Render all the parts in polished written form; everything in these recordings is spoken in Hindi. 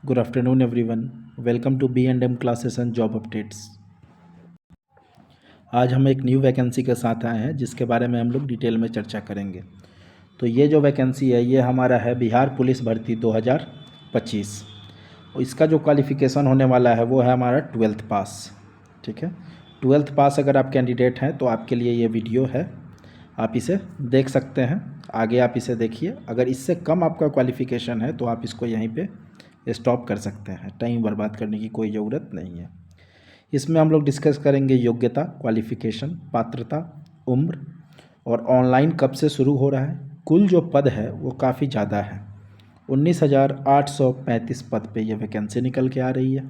Good afternoon, everyone. Welcome to B&M classes and job updates. आज हम एक न्यू वैकेंसी के साथ आए हैं जिसके बारे में हम लोग डिटेल में चर्चा करेंगे। तो ये जो वैकेंसी है ये हमारा है बिहार पुलिस भर्ती 2025 और इसका जो क्वालिफ़िकेशन होने वाला है वो है हमारा 12th पास। ठीक है, 12th पास अगर आप कैंडिडेट हैं तो आपके लिए ये वीडियो है, आप इसे देख सकते हैं। आगे आप इसे देखिए, अगर इससे कम आपका क्वालिफ़िकेशन है तो आप इसको यहीं पे स्टॉप कर सकते हैं। टाइम बर्बाद करने की कोई ज़रूरत नहीं है। इसमें हम लोग डिस्कस करेंगे योग्यता, क्वालिफ़िकेशन, पात्रता, उम्र और ऑनलाइन कब से शुरू हो रहा है। कुल जो पद है वो काफ़ी ज़्यादा है, 19,835 पद पे ये वैकेंसी निकल के आ रही है।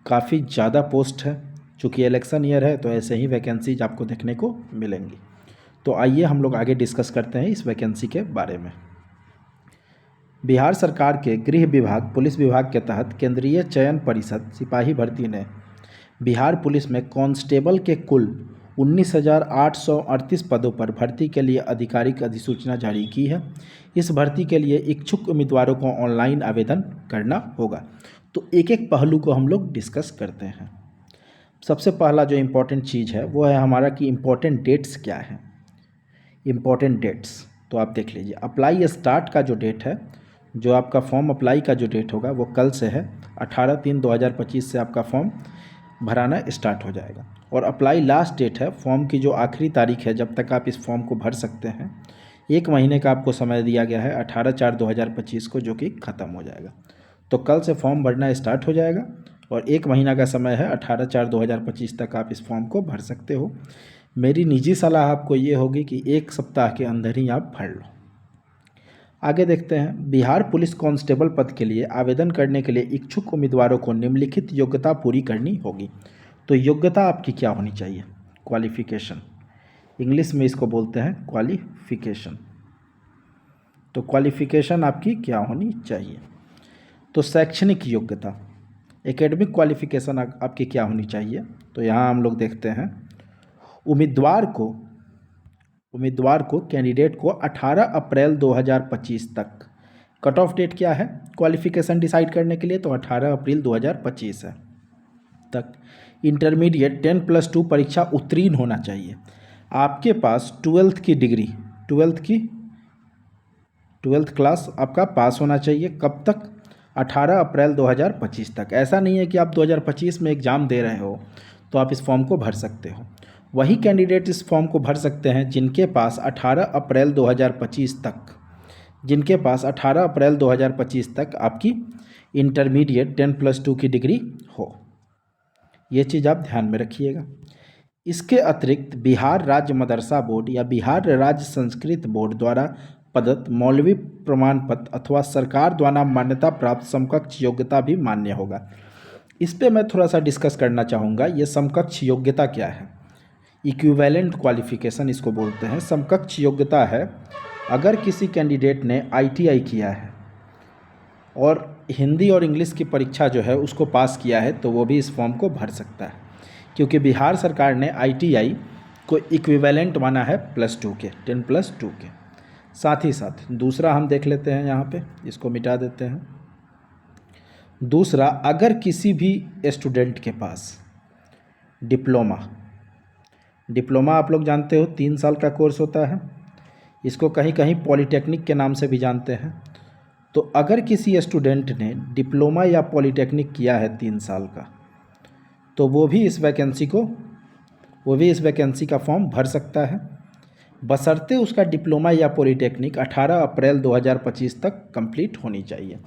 काफ़ी ज़्यादा पोस्ट है, चूँकि इलेक्शन ईयर है तो ऐसे ही वैकेंसीज आपको देखने को मिलेंगी। तो आइए हम लोग आगे डिस्कस करते हैं इस वैकेंसी के बारे में। बिहार सरकार के गृह विभाग पुलिस विभाग के तहत केंद्रीय चयन परिषद सिपाही भर्ती ने बिहार पुलिस में कांस्टेबल के कुल 19,838 पदों पर भर्ती के लिए आधिकारिक अधिसूचना जारी की है। इस भर्ती के लिए इच्छुक उम्मीदवारों को ऑनलाइन आवेदन करना होगा। तो एक एक पहलू को हम लोग डिस्कस करते हैं। सबसे पहला जो इम्पोर्टेंट चीज़ है वो है हमारा कि इम्पोर्टेंट डेट्स क्या है। इम्पोर्टेंट डेट्स तो आप देख लीजिए। अप्लाई स्टार्ट का जो डेट है, जो आपका फॉर्म अप्लाई का जो डेट होगा वो कल से है, 18/3/2025 से आपका फॉर्म भराना स्टार्ट हो जाएगा। और अप्लाई लास्ट डेट है, फॉर्म की जो आखिरी तारीख है जब तक आप इस फॉर्म को भर सकते हैं, 1 महीने का आपको समय दिया गया है 18/4/2025 को, जो कि ख़त्म हो जाएगा। तो कल से फॉर्म भरना स्टार्ट हो जाएगा और 1 महीना का समय है, 18/4/2025 तक आप इस फॉर्म को भर सकते हो। मेरी निजी सलाह आपको ये होगी कि 1 सप्ताह के अंदर ही आप भर लो। आगे देखते हैं। बिहार पुलिस कांस्टेबल पद के लिए आवेदन करने के लिए इच्छुक उम्मीदवारों को निम्नलिखित योग्यता पूरी करनी होगी। तो योग्यता आपकी क्या होनी चाहिए? क्वालिफ़िकेशन, इंग्लिश में इसको बोलते हैं क्वालिफ़िकेशन। तो क्वालिफ़िकेशन आपकी क्या होनी चाहिए? तो शैक्षणिक योग्यता, एकेडमिक क्वालिफ़िकेशन आपकी क्या होनी चाहिए? तो यहाँ हम लोग देखते हैं उम्मीदवार को कैंडिडेट को 18 अप्रैल 2025 तक, कट ऑफ डेट क्या है क्वालिफ़िकेशन डिसाइड करने के लिए? तो 18 अप्रैल 2025 है तक इंटरमीडिएट 10+2 परीक्षा उत्तीर्ण होना चाहिए। आपके पास 12th की डिग्री, 12th क्लास आपका पास होना चाहिए। कब तक? 18 अप्रैल 2025 तक। ऐसा नहीं है कि आप 2025 में एग्ज़ाम दे रहे हो तो आप इस फॉर्म को भर सकते हो। वही कैंडिडेट इस फॉर्म को भर सकते हैं जिनके पास 18 अप्रैल 2025 तक, जिनके पास 18 अप्रैल 2025 तक आपकी इंटरमीडिएट 10+2 की डिग्री हो। ये चीज़ आप ध्यान में रखिएगा। इसके अतिरिक्त बिहार राज्य मदरसा बोर्ड या बिहार राज्य संस्कृत बोर्ड द्वारा प्रदत्त मौलवी प्रमाण पत्र अथवा सरकार द्वारा मान्यता प्राप्त समकक्ष योग्यता भी मान्य होगा। इस पे मैं थोड़ा सा डिस्कस करना चाहूँगा। ये समकक्ष योग्यता क्या है? इक्विवेलेंट क्वालिफ़िकेशन इसको बोलते हैं। समकक्ष योग्यता है अगर किसी कैंडिडेट ने ITI किया है और हिंदी और इंग्लिश की परीक्षा जो है उसको पास किया है तो वो भी इस फॉर्म को भर सकता है, क्योंकि बिहार सरकार ने ITI को इक्विवेलेंट माना है +2 के, 10+2 के। साथ ही साथ दूसरा हम देख लेते हैं, यहाँ पे इसको मिटा देते हैं। दूसरा, अगर किसी भी स्टूडेंट के पास डिप्लोमा आप लोग जानते हो 3 साल का कोर्स होता है, इसको कहीं कहीं पॉलीटेक्निक के नाम से भी जानते हैं। तो अगर किसी स्टूडेंट ने डिप्लोमा या पॉलीटेक्निक किया है 3 साल का, तो वो भी इस वैकेंसी का फॉर्म भर सकता है, बशर्ते उसका डिप्लोमा या पॉलीटेक्निक 18 अप्रैल 2025 तक कंप्लीट होनी चाहिए,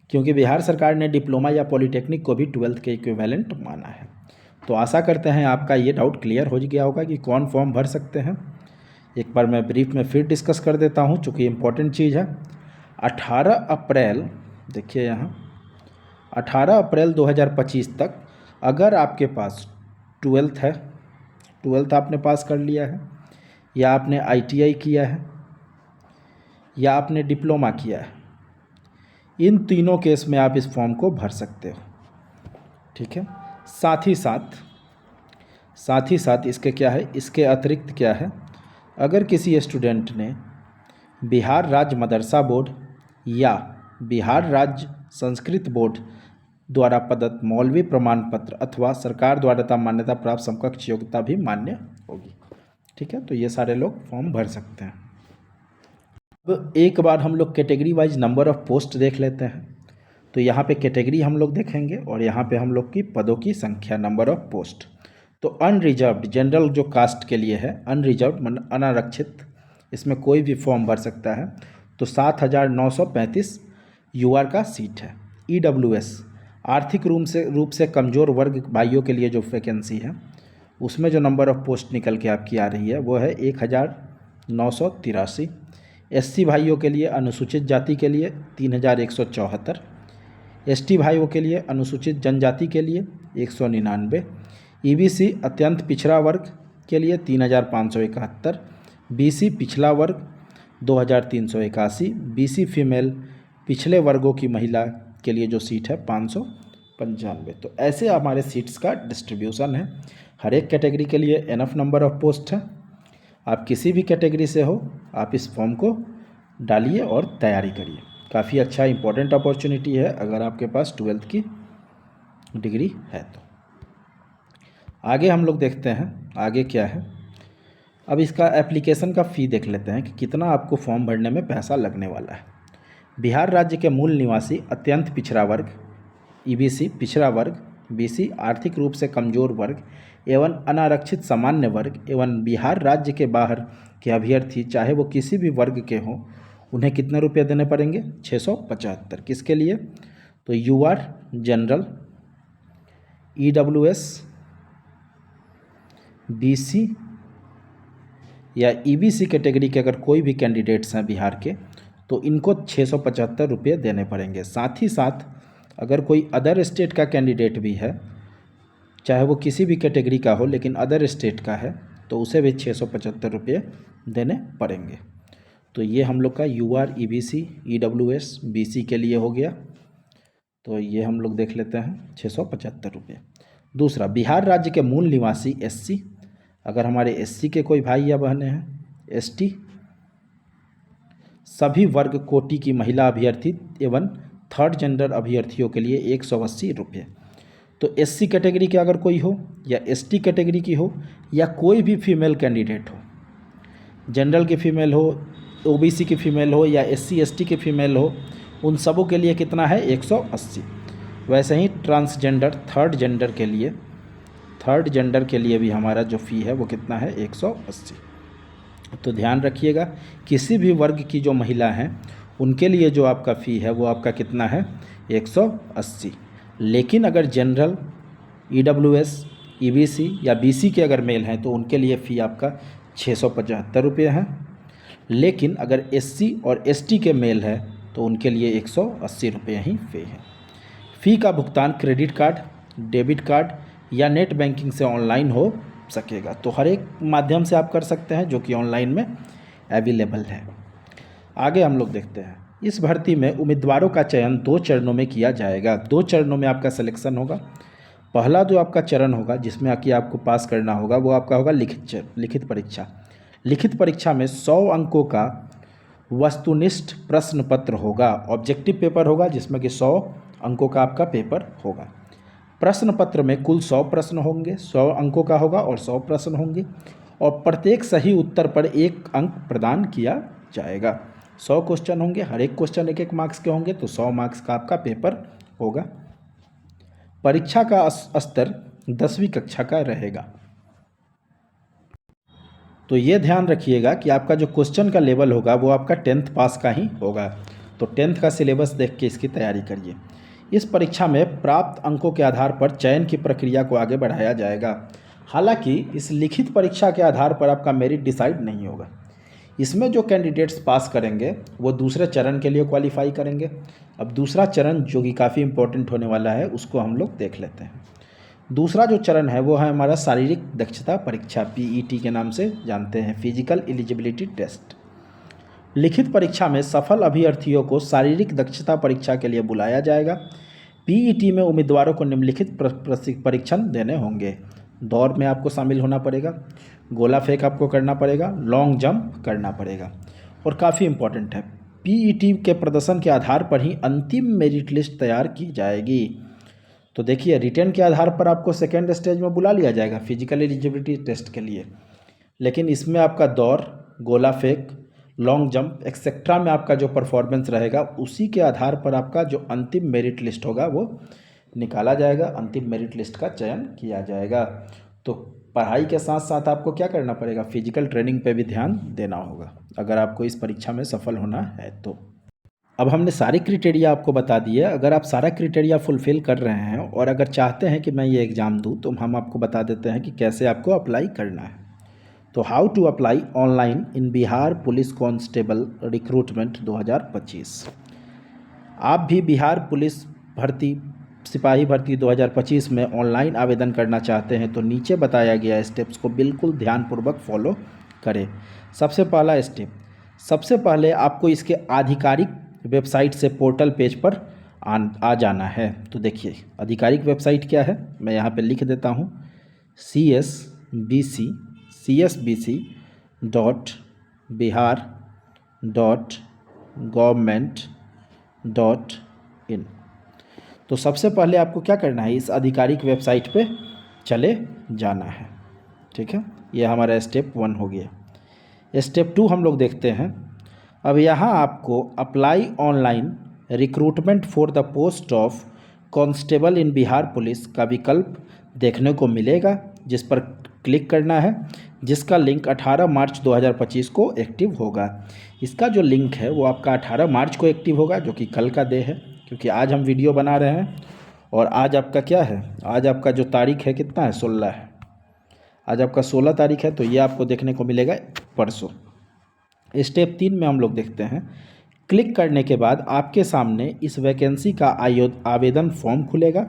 क्योंकि बिहार सरकार ने डिप्लोमा या पॉलीटेक्निक को भी 12th के इक्विवेलेंट माना है। तो आशा करते हैं आपका ये डाउट क्लियर हो गया होगा कि कौन फॉर्म भर सकते हैं। एक बार मैं ब्रीफ में फिर डिस्कस कर देता हूँ, चूँकि इम्पोर्टेंट चीज़ है। 18 अप्रैल, देखिए यहाँ 18 अप्रैल 2025 तक अगर आपके पास 12th है, 12th आपने पास कर लिया है, या आपने ITI किया है, या आपने डिप्लोमा किया है, इन तीनों केस में आप इस फॉर्म को भर सकते हो। ठीक है। साथ ही साथ इसके क्या है, इसके अतिरिक्त क्या है, अगर किसी स्टूडेंट ने बिहार राज्य मदरसा बोर्ड या बिहार राज्य संस्कृत बोर्ड द्वारा प्रदत्त मौलवी प्रमाण पत्र अथवा सरकार द्वारा मान्यता प्राप्त समकक्ष योग्यता भी मान्य होगी। ठीक है, तो ये सारे लोग फॉर्म भर सकते हैं। अब एक बार हम लोग category wise number of post देख लेते हैं। तो यहाँ पे कैटेगरी हम लोग देखेंगे और यहाँ पे हम लोग की पदों की संख्या, नंबर ऑफ पोस्ट। तो अनरिजर्व्ड जनरल जो कास्ट के लिए है, अनरिजर्व्ड मतलब अनारक्षित, इसमें कोई भी फॉर्म भर सकता है। तो 7,935 यूआर का सीट है। ईडब्ल्यूएस आर्थिक रूप से कमज़ोर वर्ग भाइयों के लिए जो वैकेंसी है, उसमें जो नंबर ऑफ पोस्ट निकल के आपकी आ रही है वो है 1,983। एससी भाइयों के लिए, अनुसूचित जाति के लिए 3,174। एसटी भाइयों के लिए, अनुसूचित जनजाति के लिए 199। ईबीसी अत्यंत पिछड़ा वर्ग के लिए 3,571। बीसी पिछला वर्ग 2,381। बीसी फीमेल पिछले वर्गों की महिला के लिए जो सीट है 595। तो ऐसे हमारे सीट्स का डिस्ट्रीब्यूशन है। हर एक कैटेगरी के लिए एनफ नंबर ऑफ पोस्ट है। आप किसी भी कैटेगरी से हो, आप इस फॉर्म को डालिए और तैयारी करिए। काफ़ी अच्छा इंपॉर्टेंट अपॉर्चुनिटी है अगर आपके पास 12th की डिग्री है तो। आगे हम लोग देखते हैं आगे क्या है। अब इसका एप्लीकेशन का फ़ी देख लेते हैं कि कितना आपको फॉर्म भरने में पैसा लगने वाला है। बिहार राज्य के मूल निवासी, अत्यंत पिछड़ा वर्ग ईबीसी पिछड़ा वर्ग, बीसी आर्थिक रूप से कमज़ोर वर्ग एवं अनारक्षित सामान्य वर्ग एवं बिहार राज्य के बाहर के अभ्यर्थी चाहे वो किसी भी वर्ग के हों, उन्हें कितने रुपये देने पड़ेंगे? 675। किसके लिए? तो यूआर जनरल, ईडब्ल्यूएस, बीसी या ईबीसी कैटेगरी के अगर कोई भी कैंडिडेट्स हैं बिहार के, तो इनको 675 रुपये देने पड़ेंगे। साथ ही साथ अगर कोई अदर स्टेट का कैंडिडेट भी है, चाहे वो किसी भी कैटेगरी का हो लेकिन अदर स्टेट का है, तो उसे भी 675 रुपये देने पड़ेंगे। तो ये हम लोग का यूआर, ईबीसी, ईडब्ल्यूएस, बीसी के लिए हो गया। तो ये हम लोग देख लेते हैं 675 रुपये। दूसरा, बिहार राज्य के मूल निवासी एससी, अगर हमारे एससी के कोई भाई या बहनें हैं, एसटी, सभी वर्ग कोटि की महिला अभ्यर्थी एवं थर्ड जेंडर अभ्यर्थियों के लिए 180 रुपये। तो एससी कैटेगरी के अगर कोई हो या एसटी कैटेगरी की हो या कोई भी फीमेल कैंडिडेट हो, जनरल की फ़ीमेल हो, ओबीसी की फ़ीमेल हो या एससी एसटी की फ़ीमेल हो, उन सबों के लिए कितना है? 180। वैसे ही ट्रांसजेंडर, थर्ड जेंडर के लिए भी हमारा जो फ़ी है वो कितना है? 180। तो ध्यान रखिएगा, किसी भी वर्ग की जो महिला हैं उनके लिए जो आपका फ़ी है वो आपका कितना है? 180। लेकिन अगर जनरल, ईडब्ल्यूएस, ईबीसी या बीसी के अगर मेल हैं तो उनके लिए फ़ी आपका 675 रुपये है। लेकिन अगर एससी और एसटी के मेल है तो उनके लिए 180 रुपये ही फ़ी है। फ़ी का भुगतान क्रेडिट कार्ड, डेबिट कार्ड या नेट बैंकिंग से ऑनलाइन हो सकेगा। तो हर एक माध्यम से आप कर सकते हैं जो कि ऑनलाइन में अवेलेबल है। आगे हम लोग देखते हैं, इस भर्ती में उम्मीदवारों का चयन 2 चरणों में किया जाएगा। 2 चरणों में आपका सिलेक्शन होगा। पहला जो आपका चरण होगा जिसमें कि आपको पास करना होगा वो आपका होगा लिखित परीक्षा। लिखित परीक्षा में 100 अंकों का वस्तुनिष्ठ प्रश्न पत्र होगा। ऑब्जेक्टिव पेपर होगा जिसमें कि 100 अंकों का आपका पेपर होगा। प्रश्न पत्र में कुल 100 प्रश्न होंगे, 100 अंकों का होगा और 100 प्रश्न होंगे और प्रत्येक सही उत्तर पर 1 अंक प्रदान किया जाएगा। 100 क्वेश्चन होंगे, हर एक क्वेश्चन 1-1 मार्क्स के होंगे, तो 100 मार्क्स का आपका पेपर होगा। परीक्षा का स्तर 10वीं कक्षा का रहेगा। तो ये ध्यान रखिएगा कि आपका जो क्वेश्चन का लेवल होगा वो आपका 10th पास का ही होगा। तो 10th का सिलेबस देख के इसकी तैयारी करिए। इस परीक्षा में प्राप्त अंकों के आधार पर चयन की प्रक्रिया को आगे बढ़ाया जाएगा। हालांकि इस लिखित परीक्षा के आधार पर आपका मेरिट डिसाइड नहीं होगा। इसमें जो कैंडिडेट्स पास करेंगे वो दूसरे चरण के लिए क्वालिफाई करेंगे। अब दूसरा चरण जो कि काफ़ी इंपॉर्टेंट होने वाला है उसको हम लोग देख लेते हैं। दूसरा जो चरण है वो है हमारा शारीरिक दक्षता परीक्षा, पीईटी के नाम से जानते हैं, फिजिकल एलिजिबिलिटी टेस्ट। लिखित परीक्षा में सफल अभ्यर्थियों को शारीरिक दक्षता परीक्षा के लिए बुलाया जाएगा। पीईटी में उम्मीदवारों को निम्नलिखित परीक्षण देने होंगे। दौड़ में आपको शामिल होना पड़ेगा, गोला फेंक आपको करना पड़ेगा, लॉन्ग जंप करना पड़ेगा और काफ़ी इंपॉर्टेंट है, पीईटी के प्रदर्शन के आधार पर ही अंतिम मेरिट लिस्ट तैयार की जाएगी। तो देखिए, रिटेन के आधार पर आपको सेकेंड स्टेज में बुला लिया जाएगा फिजिकल एलिजिबिलिटी टेस्ट के लिए, लेकिन इसमें आपका दौड़, गोला फेंक, लॉन्ग जंप एक्सेट्रा में आपका जो परफॉर्मेंस रहेगा उसी के आधार पर आपका जो अंतिम मेरिट लिस्ट होगा वो निकाला जाएगा, अंतिम मेरिट लिस्ट का चयन किया जाएगा। तो पढ़ाई के साथ साथ आपको क्या करना पड़ेगा, फिजिकल ट्रेनिंग पे भी ध्यान देना होगा अगर आपको इस परीक्षा में सफल होना है तो। अब हमने सारे क्राइटेरिया आपको बता दिए। अगर आप सारा क्राइटेरिया फुलफ़िल कर रहे हैं और अगर चाहते हैं कि मैं ये एग्ज़ाम दूँ तो हम आपको बता देते हैं कि कैसे आपको अप्लाई करना है। तो how to apply online in Bihar police constable recruitment 2025। आप भी बिहार पुलिस भर्ती सिपाही भर्ती 2025 में ऑनलाइन आवेदन करना चाहते हैं तो नीचे बताया गया स्टेप्स को बिल्कुल ध्यानपूर्वक फॉलो करें। सबसे पहला स्टेप, सबसे पहले आपको इसके आधिकारिक वेबसाइट से पोर्टल पेज पर आ जाना है। तो देखिए, आधिकारिक वेबसाइट क्या है, मैं यहाँ पे लिख देता हूँ, csbc.bihar.gov.in। तो सबसे पहले आपको क्या करना है, इस आधिकारिक वेबसाइट पे चले जाना है। ठीक है, ये हमारा स्टेप 1 हो गया। स्टेप 2 हम लोग देखते हैं। अब यहाँ आपको apply online recruitment for the post of constable in Bihar police का विकल्प देखने को मिलेगा, जिस पर क्लिक करना है, जिसका लिंक 18 मार्च 2025 को एक्टिव होगा। इसका जो लिंक है वो आपका 18 मार्च को एक्टिव होगा, जो कि कल का डे है, क्योंकि आज हम वीडियो बना रहे हैं और आज आपका क्या है, आज आपका जो तारीख है कितना है, 16 है। आज आपका 16 तारीख है, तो ये आपको देखने को मिलेगा परसों। स्टेप 3 में हम लोग देखते हैं, क्लिक करने के बाद आपके सामने इस वैकेंसी का आवेदन फॉर्म खुलेगा,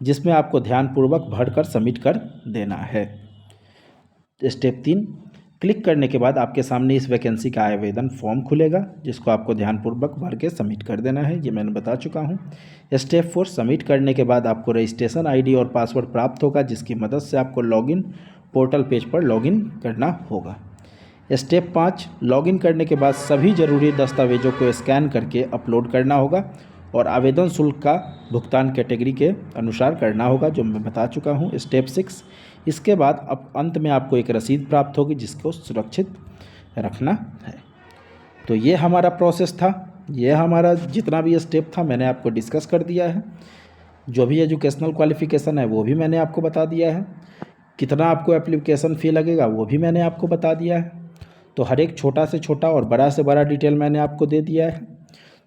जिसमें आपको ध्यानपूर्वक भरकर सबमिट कर देना है। स्टेप 3, क्लिक करने के बाद आपके सामने इस वैकेंसी का आवेदन फॉर्म खुलेगा, जिसको आपको ध्यानपूर्वक भर के सबमिट कर देना है, ये मैंने बता चुका हूँ। स्टेप 4, सबमिट करने के बाद आपको रजिस्ट्रेशन आईडी और पासवर्ड प्राप्त होगा, जिसकी मदद से आपको लॉगिन पोर्टल पेज पर लॉगिन करना होगा। स्टेप 5, लॉगिन करने के बाद सभी ज़रूरी दस्तावेजों को स्कैन करके अपलोड करना होगा और आवेदन शुल्क का भुगतान कैटेगरी के अनुसार करना होगा, जो मैं बता चुका हूँ। स्टेप 6, इसके बाद अब अंत में आपको एक रसीद प्राप्त होगी, जिसको सुरक्षित रखना है। तो ये हमारा प्रोसेस था, ये हमारा जितना भी स्टेप था मैंने आपको डिस्कस कर दिया है। जो भी एजुकेशनल क्वालिफ़िकेशन है वो भी मैंने आपको बता दिया है। कितना आपको एप्लीकेशन फ़ी लगेगा वो भी मैंने आपको बता दिया है। तो हर एक छोटा से छोटा और बड़ा से बड़ा डिटेल मैंने आपको दे दिया है।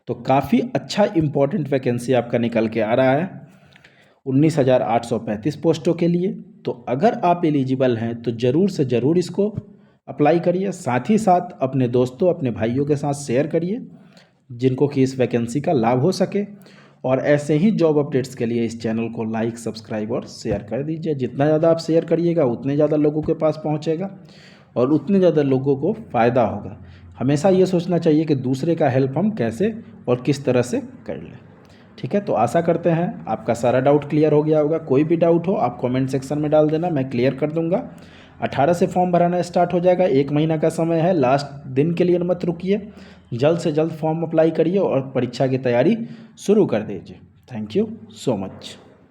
तो काफ़ी अच्छा इम्पॉर्टेंट वैकेंसी आपका निकल के आ रहा है 19,835 पोस्टों के लिए। तो अगर आप एलिजिबल हैं तो ज़रूर से ज़रूर इसको अप्लाई करिए, साथ ही साथ अपने दोस्तों, अपने भाइयों के साथ शेयर करिए, जिनको कि इस वैकेंसी का लाभ हो सके। और ऐसे ही जॉब अपडेट्स के लिए इस चैनल को लाइक, सब्सक्राइब और शेयर कर दीजिए। जितना ज़्यादा आप शेयर करिएगा उतने ज़्यादा लोगों के पास पहुँचेगा और उतने ज़्यादा लोगों को फ़ायदा होगा। हमेशा ये सोचना चाहिए कि दूसरे का हेल्प हम कैसे और किस तरह से कर लें। ठीक है, तो आशा करते हैं आपका सारा डाउट क्लियर हो गया होगा। कोई भी डाउट हो आप कमेंट सेक्शन में डाल देना, मैं क्लियर कर दूंगा। 18 से फॉर्म भराना स्टार्ट हो जाएगा, 1 महीना का समय है, लास्ट दिन के लिए मत रुकिए, जल्द से जल्द फॉर्म अप्लाई करिए और परीक्षा की तैयारी शुरू कर दीजिए। Thank you so much.